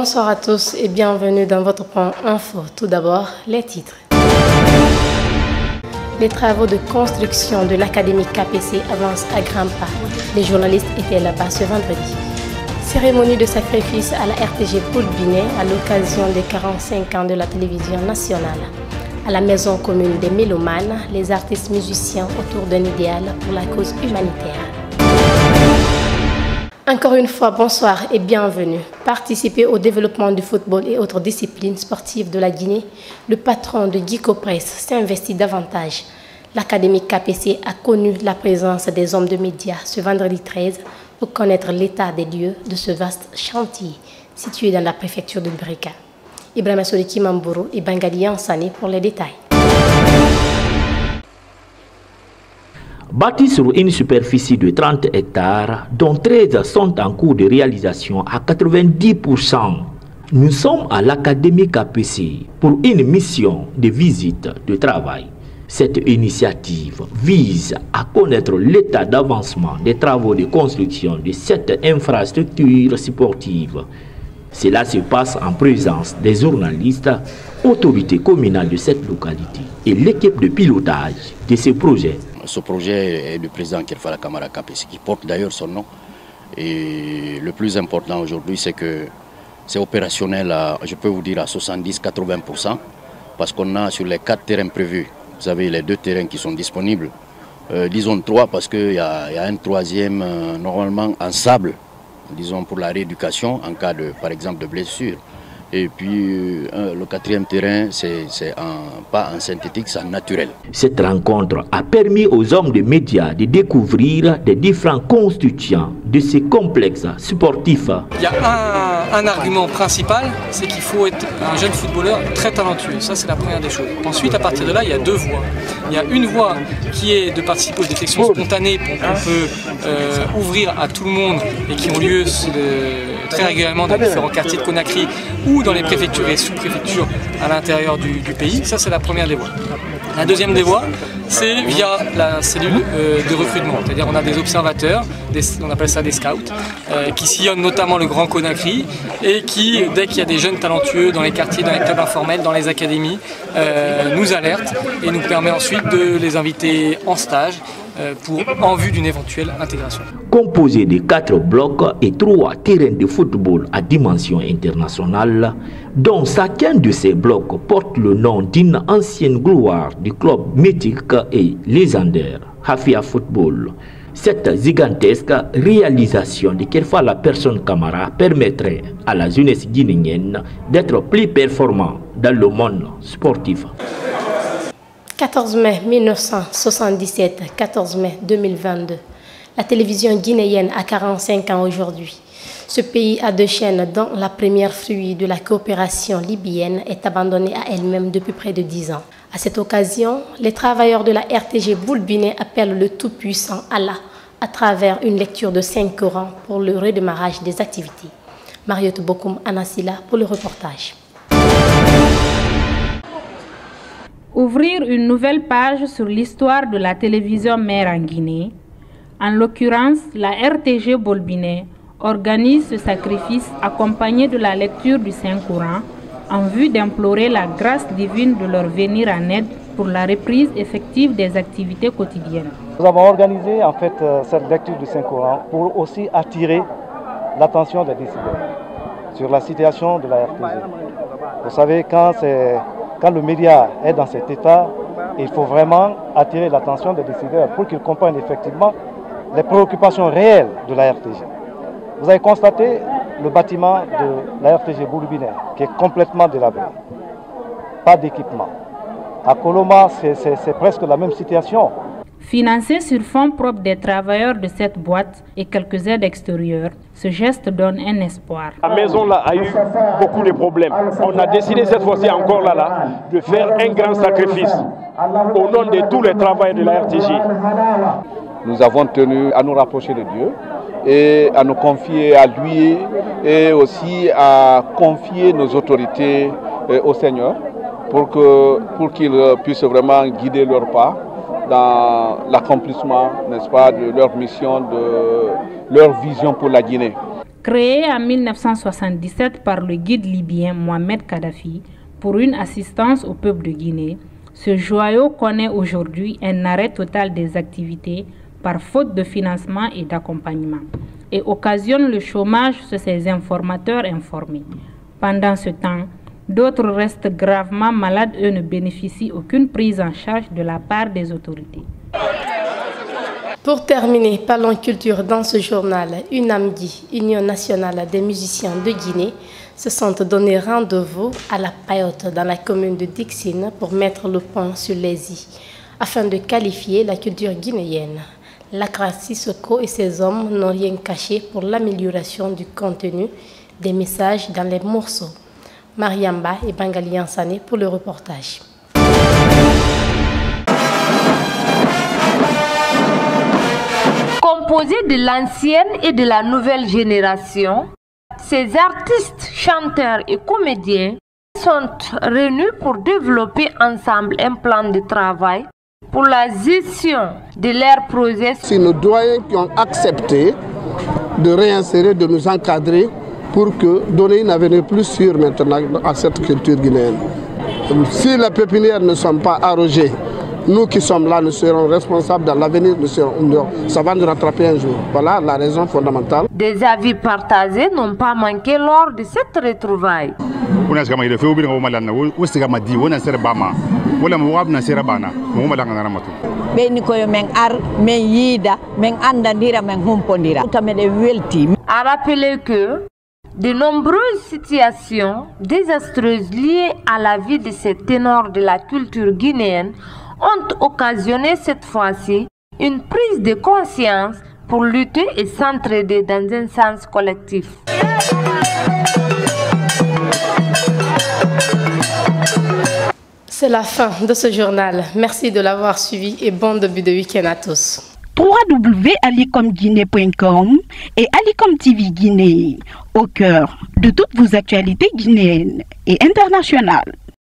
Bonsoir à tous et bienvenue dans votre point info. Tout d'abord, les titres. Les travaux de construction de l'Académie KPC avancent à grands pas. Les journalistes étaient là-bas ce vendredi. Cérémonie de sacrifice à la RTG Poulbinet à l'occasion des 45 ans de la télévision nationale. À la maison commune des Mélomanes, les artistes musiciens autour d'un idéal pour la cause humanitaire. Encore une fois, bonsoir et bienvenue. Participer au développement du football et autres disciplines sportives de la Guinée, le patron de Guico Press s'investit davantage. L'Académie KPC a connu la présence des hommes de médias ce vendredi 13 pour connaître l'état des lieux de ce vaste chantier situé dans la préfecture de Brika. Ibrahima Soliki Mambourou et Bangali Ansani pour les détails. Bâti sur une superficie de 30 hectares, dont 13 sont en cours de réalisation à 90%, nous sommes à l'Académie KPC pour une mission de visite de travail. Cette initiative vise à connaître l'état d'avancement des travaux de construction de cette infrastructure sportive. Cela se passe en présence des journalistes, autorités communales de cette localité et l'équipe de pilotage de ce projet. Ce projet est le président Kerfala Kamara KPC qui porte d'ailleurs son nom. Et le plus important aujourd'hui, c'est que c'est opérationnel, je peux vous dire, à 70-80%, parce qu'on a sur les 4 terrains prévus, vous avez les 2 terrains qui sont disponibles, disons 3 parce qu'il y a un troisième normalement en sable, disons pour la rééducation en cas de, par exemple, de blessure. Et puis le 4e terrain, c'est pas en synthétique, c'est en naturel. Cette rencontre a permis aux hommes de médias de découvrir des différents constituants de ces complexes sportifs. Il y a un argument principal, c'est qu'il faut être un jeune footballeur très talentueux. Ça, c'est la première des choses. Ensuite, à partir de là, il y a 2 voies. Il y a une voie qui est de participer aux détections spontanées qu'on peut ouvrir à tout le monde et qui ont lieu très régulièrement dans différents quartiers de Conakry ou dans les préfectures et sous-préfectures à l'intérieur du pays. Ça, c'est la première des voies. La deuxième des voies, c'est via la cellule de recrutement. C'est-à-dire on a des observateurs, on appelle ça des scouts, qui sillonnent notamment le Grand Conakry et qui, dès qu'il y a des jeunes talentueux dans les quartiers, dans les clubs informels, dans les académies, nous alertent et nous permet ensuite de les inviter en stage en vue d'une éventuelle intégration. Composé de 4 blocs et 3 terrains de football à dimension internationale, dont chacun de ces blocs porte le nom d'une ancienne gloire du club mythique et légendaire, Hafia Football. Cette gigantesque réalisation de Kerfala Personne Kamara permettrait à la jeunesse guinéenne d'être plus performant dans le monde sportif. 14 mai 1977, 14 mai 2022. La télévision guinéenne a 45 ans aujourd'hui. Ce pays a 2 chaînes dont la première, fruit de la coopération libyenne, est abandonnée à elle-même depuis près de 10 ans. À cette occasion, les travailleurs de la RTG Poulbinet appellent le Tout-Puissant Allah à travers une lecture de 5 Corans pour le redémarrage des activités. Mariotte Bokoum Anassila pour le reportage. Ouvrir une nouvelle page sur l'histoire de la télévision mère en Guinée. En l'occurrence, la RTG Poulbinet organise ce sacrifice accompagné de la lecture du Saint-Coran en vue d'implorer la grâce divine de leur venir en aide pour la reprise effective des activités quotidiennes. Nous avons organisé en fait cette lecture du Saint-Coran pour aussi attirer l'attention des décideurs sur la situation de la RTG. Vous savez, quand le média est dans cet état, il faut vraiment attirer l'attention des décideurs pour qu'ils comprennent effectivement les préoccupations réelles de la RTG. Vous avez constaté le bâtiment de la RTG Poulbinet qui est complètement délabré. Pas d'équipement. À Koloma, c'est presque la même situation. Financé sur fonds propres des travailleurs de cette boîte et quelques aides extérieures, ce geste donne un espoir. La maison là a eu beaucoup de problèmes. On a décidé cette fois-ci encore là de faire un grand sacrifice au nom de tous les travailleurs de la RTG. Nous avons tenu à nous rapprocher de Dieu et à nous confier à lui et aussi à confier nos autorités au Seigneur pour qu'il puisse vraiment guider leurs pas dans l'accomplissement, n'est-ce pas, de leur mission, de leur vision pour la Guinée. Créé en 1977 par le guide libyen Mohamed Kadhafi pour une assistance au peuple de Guinée, ce joyau connaît aujourd'hui un arrêt total des activités par faute de financement et d'accompagnement et occasionne le chômage sur ses informateurs informés. Pendant ce temps, d'autres restent gravement malades et ne bénéficient aucune prise en charge de la part des autorités. Pour terminer, parlons culture dans ce journal. UNAMGI, Union nationale des musiciens de Guinée, se sont donné rendez-vous à la Payotte dans la commune de Dixine pour mettre le point sur les i, afin de qualifier la culture guinéenne. Lakra Sissoko et ses hommes n'ont rien caché pour l'amélioration du contenu des messages dans les morceaux. Mariamba et Bangali Ansane pour le reportage. Composés de l'ancienne et de la nouvelle génération, ces artistes, chanteurs et comédiens sont réunis pour développer ensemble un plan de travail pour la gestion de leurs projets. C'est nos doyens qui ont accepté de réinsérer, de nous encadrer pour donner une avenir plus sûr maintenant à cette culture guinéenne. Si les pépinières ne sont pas arrogées, nous qui sommes là, nous serons responsables dans l'avenir, ça va nous rattraper un jour. Voilà la raison fondamentale. Des avis partagés n'ont pas manqué lors de cette retrouvaille. A rappelé que de nombreuses situations désastreuses liées à la vie de ces ténors de la culture guinéenne ont occasionné cette fois-ci une prise de conscience pour lutter et s'entraider dans un sens collectif. C'est la fin de ce journal. Merci de l'avoir suivi et bon début de week-end à tous. www.alicomguinée.com et Alicom TV Guinée, au cœur de toutes vos actualités guinéennes et internationales.